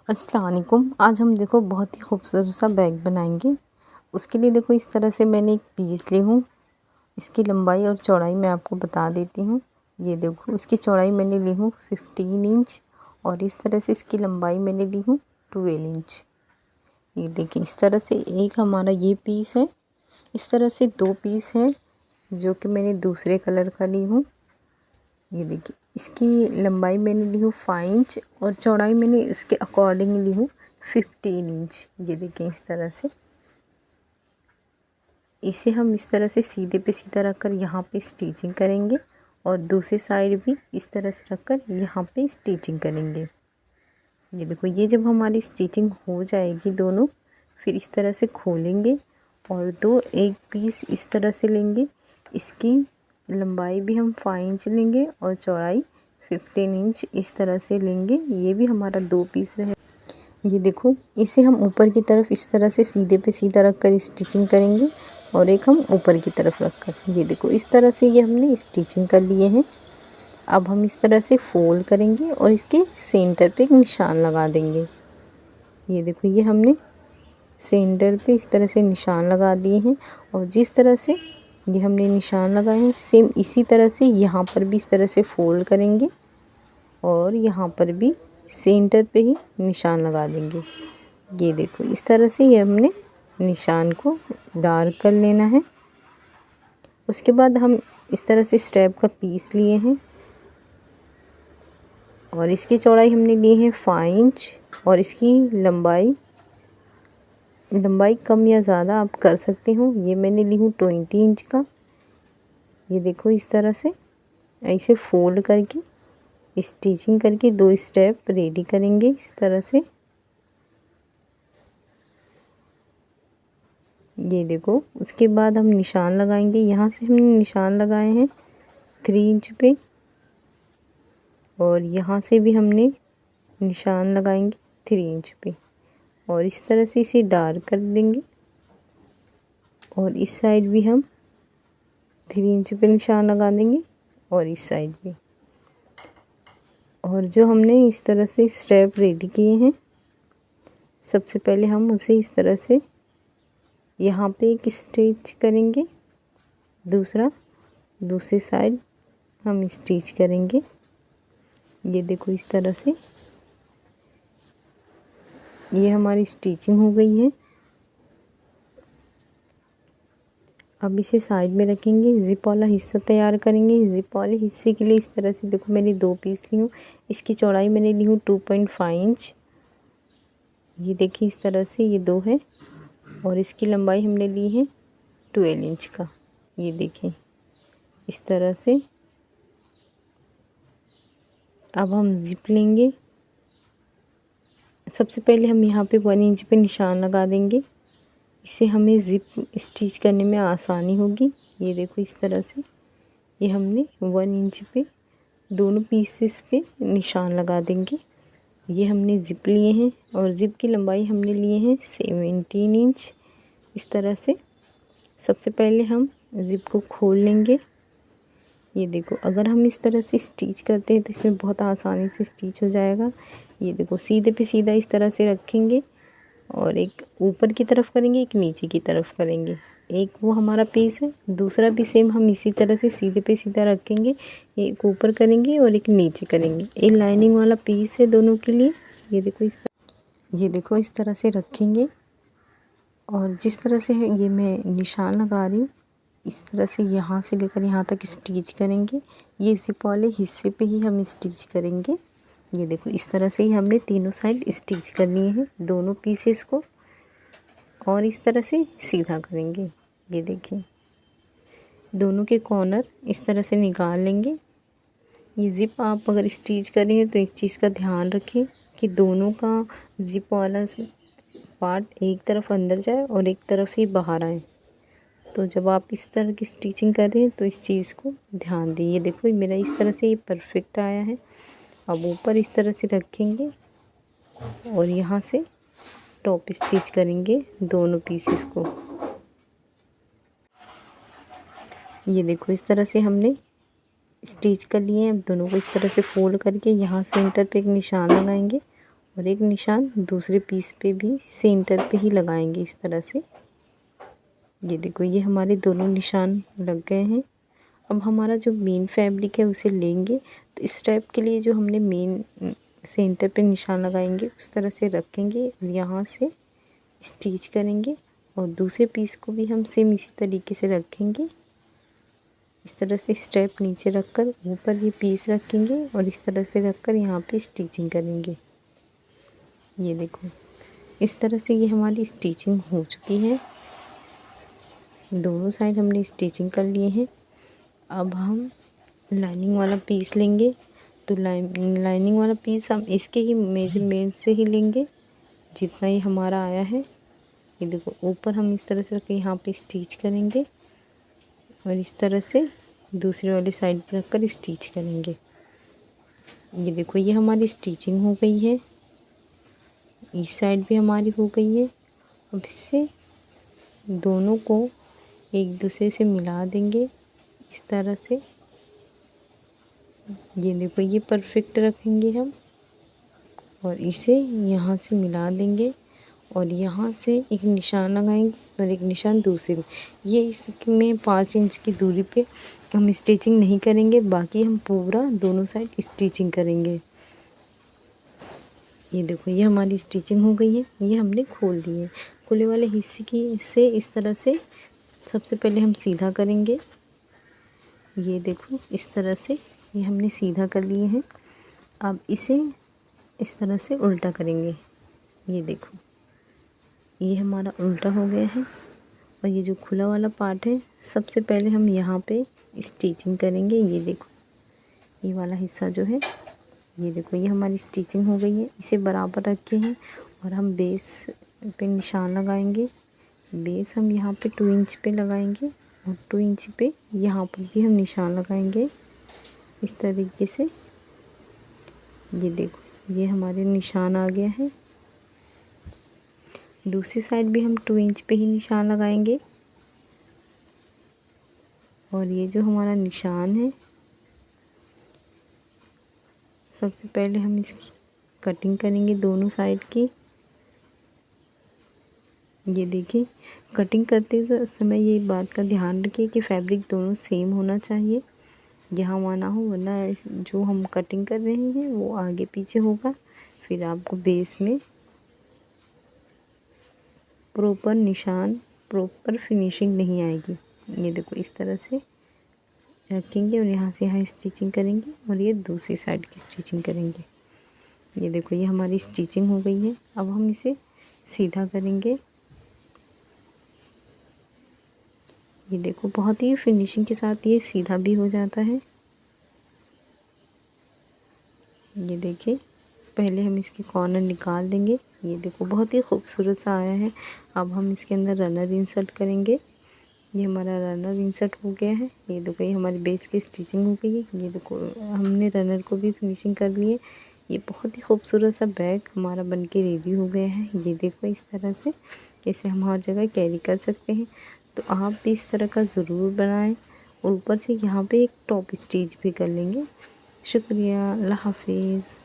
अस्सलाम वालेकुम। आज हम देखो बहुत ही खूबसूरत सा बैग बनाएंगे। उसके लिए देखो इस तरह से मैंने एक पीस ली हूँ। इसकी लंबाई और चौड़ाई मैं आपको बता देती हूँ। ये देखो इसकी चौड़ाई मैंने ली हूँ 15 इंच और इस तरह से इसकी लंबाई मैंने ली हूँ 12 इंच। ये देखिए इस तरह से एक हमारा ये पीस है। इस तरह से दो पीस हैं जो कि मैंने दूसरे कलर का ली हूँ। ये देखिए इसकी लंबाई मैंने ली हूँ 5 इंच और चौड़ाई मैंने इसके अकॉर्डिंग ली हूँ 15 इंच। ये देखिए इस तरह से इसे हम इस तरह से सीधे पे सीधा रखकर यहाँ पे स्टिचिंग करेंगे और दूसरी साइड भी इस तरह से रखकर यहाँ पे स्टिचिंग करेंगे। ये देखो ये जब हमारी स्टिचिंग हो जाएगी दोनों, फिर इस तरह से खोलेंगे और एक पीस इस तरह से लेंगे। इसकी लंबाई भी हम 5 इंच लेंगे और चौड़ाई 15 इंच इस तरह से लेंगे। ये भी हमारा दो पीस रहे। ये देखो इसे हम ऊपर की तरफ इस तरह से सीधे पे सीधा रख कर स्टिचिंग करेंगे और एक हम ऊपर की तरफ रख कर, ये देखो इस तरह से ये हमने स्टिचिंग कर लिए हैं। अब हम इस तरह से फोल्ड करेंगे और इसके सेंटर पे एक निशान लगा देंगे। ये देखो ये हमने सेंटर पे इस तरह से निशान लगा दिए हैं और जिस तरह से ये हमने निशान लगाए हैं सेम इसी तरह से यहाँ पर भी इस तरह से फोल्ड करेंगे और यहाँ पर भी सेंटर पे ही निशान लगा देंगे। ये देखो इस तरह से ये हमने निशान को डार्क कर लेना है। उसके बाद हम इस तरह से स्ट्रैप का पीस लिए हैं और इसकी चौड़ाई हमने ली है 5 इंच और इसकी लंबाई कम या ज़्यादा आप कर सकते हो। ये मैंने ली हूँ 20 इंच का। ये देखो इस तरह से ऐसे फोल्ड करके स्टिचिंग करके दो स्टेप रेडी करेंगे इस तरह से। ये देखो उसके बाद हम निशान लगाएंगे। यहाँ से हमने निशान लगाए हैं 3 इंच पे और यहाँ से भी हमने निशान लगाएंगे 3 इंच पे और इस तरह से इसे डार्क कर देंगे और इस साइड भी हम 3 इंच पे निशान लगा देंगे और इस साइड भी। और जो हमने इस तरह से स्टेप रेडी किए हैं, सबसे पहले हम उसे इस तरह से यहाँ पे एक स्टिच करेंगे, दूसरी साइड हम स्टिच करेंगे। ये देखो इस तरह से ये हमारी स्टिचिंग हो गई है। अब इसे साइड में रखेंगे। ज़िप वाला हिस्सा तैयार करेंगे। ज़िप वाले हिस्से के लिए इस तरह से देखो मैंने दो पीस ली हूँ। इसकी चौड़ाई मैंने ली हूँ 2.5 इंच। ये देखिए इस तरह से ये दो है और इसकी लंबाई हमने ली है 12 इंच का। ये देखें इस तरह से। अब हम ज़िप लेंगे। सबसे पहले हम यहाँ पे 1 इंच पे निशान लगा देंगे। इससे हमें ज़िप स्टिच करने में आसानी होगी। ये देखो इस तरह से ये हमने 1 इंच पे दोनों पीसेस पे निशान लगा देंगे। ये हमने ज़िप लिए हैं और ज़िप की लंबाई हमने लिए हैं 17 इंच। इस तरह से सबसे पहले हम ज़िप को खोल लेंगे। ये देखो अगर हम इस तरह से स्टिच करते हैं तो इसमें बहुत आसानी से स्टिच हो जाएगा। ये देखो सीधे पे सीधा इस तरह से रखेंगे और एक ऊपर की तरफ करेंगे, एक नीचे की तरफ करेंगे। एक वो हमारा पीस है, दूसरा भी सेम हम इसी तरह से सीधे पे सीधा रखेंगे। एक ऊपर करेंगे और एक नीचे करेंगे। एक लाइनिंग वाला पीस है दोनों के लिए। ये देखो इस तरह से रखेंगे और जिस तरह से है ये मैं निशान लगा रही हूँ, इस तरह से यहाँ से लेकर यहाँ तक स्टिच करेंगे। ये ज़िप वाले हिस्से पे ही हम स्टिच करेंगे। ये देखो इस तरह से ही हमने तीनों साइड स्टिच करनी है दोनों पीसेस को और इस तरह से सीधा करेंगे। ये देखिए दोनों के कॉर्नर इस तरह से निकाल लेंगे। ये ज़िप आप अगर स्टिच करें तो इस चीज़ का ध्यान रखें कि दोनों का ज़िप वाला पार्ट एक तरफ अंदर जाए और एक तरफ ही बाहर आए। तो जब आप इस तरह की स्टिचिंग कर रहे हैं तो इस चीज़ को ध्यान दें। ये देखो मेरा इस तरह से ये परफेक्ट आया है। अब ऊपर इस तरह से रखेंगे और यहाँ से टॉप स्टिच करेंगे दोनों पीसेस को। ये देखो इस तरह से हमने स्टिच कर लिए हैं। अब दोनों को इस तरह से फोल्ड करके यहाँ सेंटर पे एक निशान लगाएंगे और एक निशान दूसरे पीस पे भी सेंटर पे ही लगाएंगे इस तरह से। ये देखो ये हमारे दोनों निशान लग गए हैं। अब हमारा जो मेन फैब्रिक है उसे लेंगे, तो इस टाइप के लिए जो हमने मेन सेंटर पे निशान लगाएंगे उस तरह से रखेंगे और यहाँ से स्टिच करेंगे और दूसरे पीस को भी हम सेम इसी तरीके से रखेंगे। इस तरह से स्टेप नीचे रखकर ऊपर ये पीस रखेंगे और इस तरह से रखकर यहाँ पे स्टिचिंग करेंगे। ये देखो इस तरह से ये हमारी स्टिचिंग हो चुकी है। दोनों साइड हमने स्टिचिंग कर लिए हैं। अब हम लाइनिंग वाला पीस लेंगे, तो लाइनिंग वाला पीस हम इसके ही मेजरमेंट से ही लेंगे जितना ही हमारा आया है। ये देखो ऊपर हम इस तरह से रख के यहाँ पे स्टिच करेंगे और इस तरह से दूसरे वाली साइड पर रखकर स्टिच करेंगे। ये देखो ये हमारी स्टिचिंग हो गई है, इस साइड भी हमारी हो गई है। अब इससे दोनों को एक दूसरे से मिला देंगे इस तरह से। ये देखो ये परफेक्ट रखेंगे हम और इसे यहाँ से मिला देंगे और यहाँ से एक निशान लगाएंगे और एक निशान दूसरे में। ये इसमें 5 इंच की दूरी पे हम स्टिचिंग नहीं करेंगे, बाकी हम पूरा दोनों साइड स्टिचिंग करेंगे। ये देखो ये हमारी स्टिचिंग हो गई है। ये हमने खोल दी है। खुले वाले हिस्से की से इस तरह से सबसे पहले हम सीधा करेंगे। ये देखो इस तरह से ये हमने सीधा कर लिए हैं। अब इसे इस तरह से उल्टा करेंगे। ये देखो ये हमारा उल्टा हो गया है और ये जो खुला वाला पार्ट है सबसे पहले हम यहाँ पे स्टिचिंग करेंगे। ये देखो ये वाला हिस्सा जो है, ये देखो ये हमारी स्टिचिंग हो गई है। इसे बराबर रखे हैं और हम बेस पे निशान लगाएंगे। बेस हम यहाँ पे 2 इंच पे लगाएंगे और 2 इंच पे यहाँ पर भी हम निशान लगाएंगे इस तरीके से। ये देखो ये हमारे निशान आ गया है। दूसरी साइड भी हम 2 इंच पे ही निशान लगाएंगे और ये जो हमारा निशान है सबसे पहले हम इसकी कटिंग करेंगे दोनों साइड की। ये देखिए कटिंग करते समय ये बात का ध्यान रखिए कि फैब्रिक दोनों सेम होना चाहिए, यहाँ वहाँ ना हो, वरना जो हम कटिंग कर रहे हैं वो आगे पीछे होगा, फिर आपको बेस में प्रॉपर निशान प्रॉपर फिनिशिंग नहीं आएगी। ये देखो इस तरह से रखेंगे और यहाँ से यहाँ स्टिचिंग करेंगे और ये दूसरी साइड की स्टिचिंग करेंगे। ये देखो ये हमारी स्टिचिंग हो गई है। अब हम इसे सीधा करेंगे। ये देखो बहुत ही फिनिशिंग के साथ ये सीधा भी हो जाता है। ये देखिए पहले हम इसके कॉर्नर निकाल देंगे। ये देखो बहुत ही खूबसूरत सा आया है। अब हम इसके अंदर रनर इंसर्ट करेंगे। ये हमारा रनर इंसर्ट हो गया है। ये देखो ये हमारी बेस की स्टिचिंग हो गई है। ये देखो हमने रनर को भी फिनिशिंग कर लिए। ये बहुत ही खूबसूरत सा बैग हमारा बनके रेडी हो गया है। ये देखो इस तरह से इसे हम हर जगह कैरी कर सकते हैं, तो आप भी इस तरह का ज़रूर बनाएं और ऊपर से यहाँ पे एक टॉप स्टिच भी कर लेंगे। शुक्रिया, अल्लाह हाफिज़।